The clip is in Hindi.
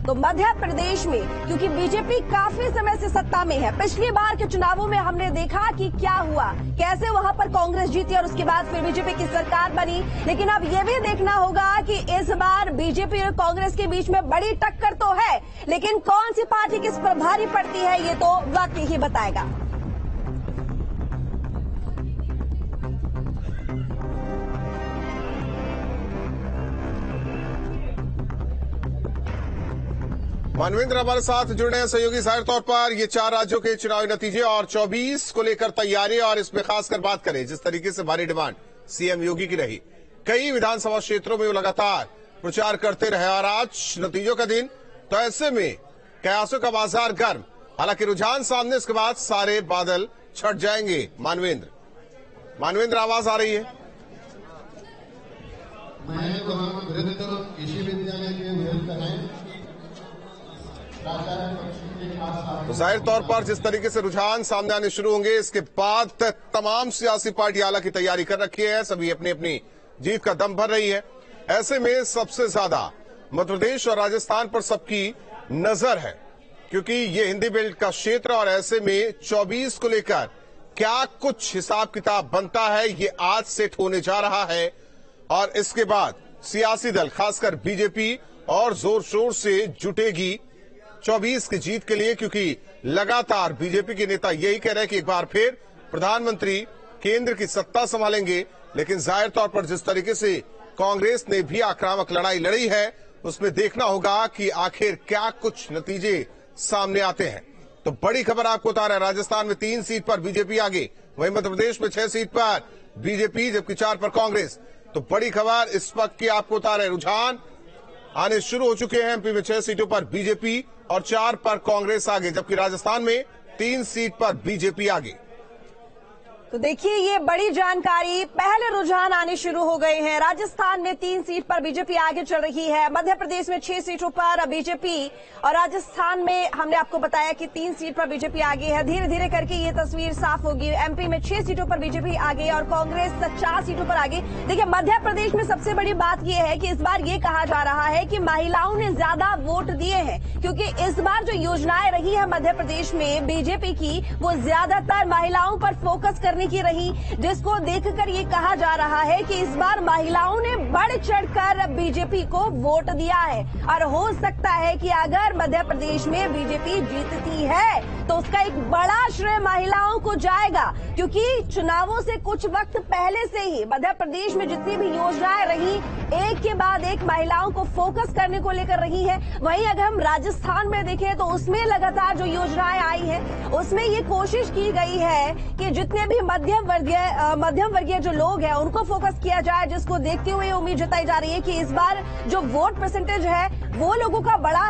तो मध्य प्रदेश में क्योंकि बीजेपी काफी समय से सत्ता में है, पिछली बार के चुनावों में हमने देखा कि क्या हुआ, कैसे वहां पर कांग्रेस जीती और उसके बाद फिर बीजेपी की सरकार बनी। लेकिन अब ये भी देखना होगा कि इस बार बीजेपी और कांग्रेस के बीच में बड़ी टक्कर तो है, लेकिन कौन सी पार्टी किस पर भारी पड़ती है ये तो वक्त ही बताएगा। मानवेंद्र हमारे साथ जुड़े हैं सहयोगी। जाहिर तौर पर ये 4 राज्यों के चुनावी नतीजे और 24 को लेकर तैयारी, और इसमें खासकर बात करें जिस तरीके से भारी डिमांड सीएम योगी की रही, कई विधानसभा क्षेत्रों में वो लगातार प्रचार करते रहे और आज नतीजों का दिन, तो ऐसे में कयासों का बाजार गर्म। हालांकि रुझान सामने, इसके बाद सारे बादल छट जाएंगे। मानवेंद्र आवाज आ रही है? मैं तो कृषि विद्यालय के तो जाहिर तौर पर जिस तरीके से रुझान सामने आने शुरू होंगे, इसके बाद तमाम सियासी पार्टी आला की तैयारी कर रखी है, सभी अपनी अपनी जीत का दम भर रही है। ऐसे में सबसे ज्यादा मध्य प्रदेश और राजस्थान पर सबकी नजर है, क्योंकि ये हिंदी बेल्ट का क्षेत्र, और ऐसे में 24 को लेकर क्या कुछ हिसाब किताब बनता है ये आज सेट होने जा रहा है। और इसके बाद सियासी दल खासकर बीजेपी और जोर शोर से जुटेगी 24 की जीत के लिए, क्योंकि लगातार बीजेपी के नेता यही कह रहे हैं कि एक बार फिर प्रधानमंत्री केंद्र की सत्ता संभालेंगे। लेकिन जाहिर तौर पर जिस तरीके से कांग्रेस ने भी आक्रामक लड़ाई लड़ी है, उसमें देखना होगा कि आखिर क्या कुछ नतीजे सामने आते हैं। तो बड़ी खबर आपको बता रहे हैं, राजस्थान में 3 सीट पर बीजेपी आगे, वहीं मध्य प्रदेश में 6 सीट पर बीजेपी जबकि 4 पर कांग्रेस। तो बड़ी खबर इस वक्त की आपको बता रहे, रुझान आने शुरू हो चुके हैं। एमपी में 6 सीटों पर बीजेपी और 4 पर कांग्रेस आगे, जबकि राजस्थान में 3 सीट पर बीजेपी आगे। तो देखिए ये बड़ी जानकारी, पहले रुझान आने शुरू हो गए हैं। राजस्थान में 3 सीट पर बीजेपी आगे चल रही है, मध्य प्रदेश में 6 सीटों पर बीजेपी, और राजस्थान में हमने आपको बताया कि 3 सीट पर बीजेपी आगे है। धीरे धीरे करके ये तस्वीर साफ होगी। एमपी में 6 सीटों पर बीजेपी आगे और कांग्रेस 4 सीटों पर आगे। देखिए मध्य प्रदेश में सबसे बड़ी बात यह है कि इस बार ये कहा जा रहा है कि महिलाओं ने ज्यादा वोट दिए हैं, क्योंकि इस बार जो योजनाएं रही है मध्य प्रदेश में बीजेपी की, वो ज्यादातर महिलाओं पर फोकस की रही, जिसको देखकर ये कहा जा रहा है कि इस बार महिलाओं ने बढ़ चढ़कर बीजेपी को वोट दिया है। और हो सकता है कि अगर मध्य प्रदेश में बीजेपी जीतती है तो उसका एक बड़ा श्रेय महिलाओं को जाएगा, क्योंकि चुनावों से कुछ वक्त पहले से ही मध्य प्रदेश में जितनी भी योजनाएं रही, एक के बाद एक महिलाओं को फोकस करने को लेकर रही है। वहीं अगर हम राजस्थान में देखें तो उसमें लगातार जो योजनाएं आई है, उसमें ये कोशिश की गई है कि जितने भी मध्यम वर्गीय जो लोग हैं उनको फोकस किया जाए, जिसको देखते हुए उम्मीद जताई जा रही है कि इस बार जो वोट परसेंटेज है वो लोगों का बड़ा है।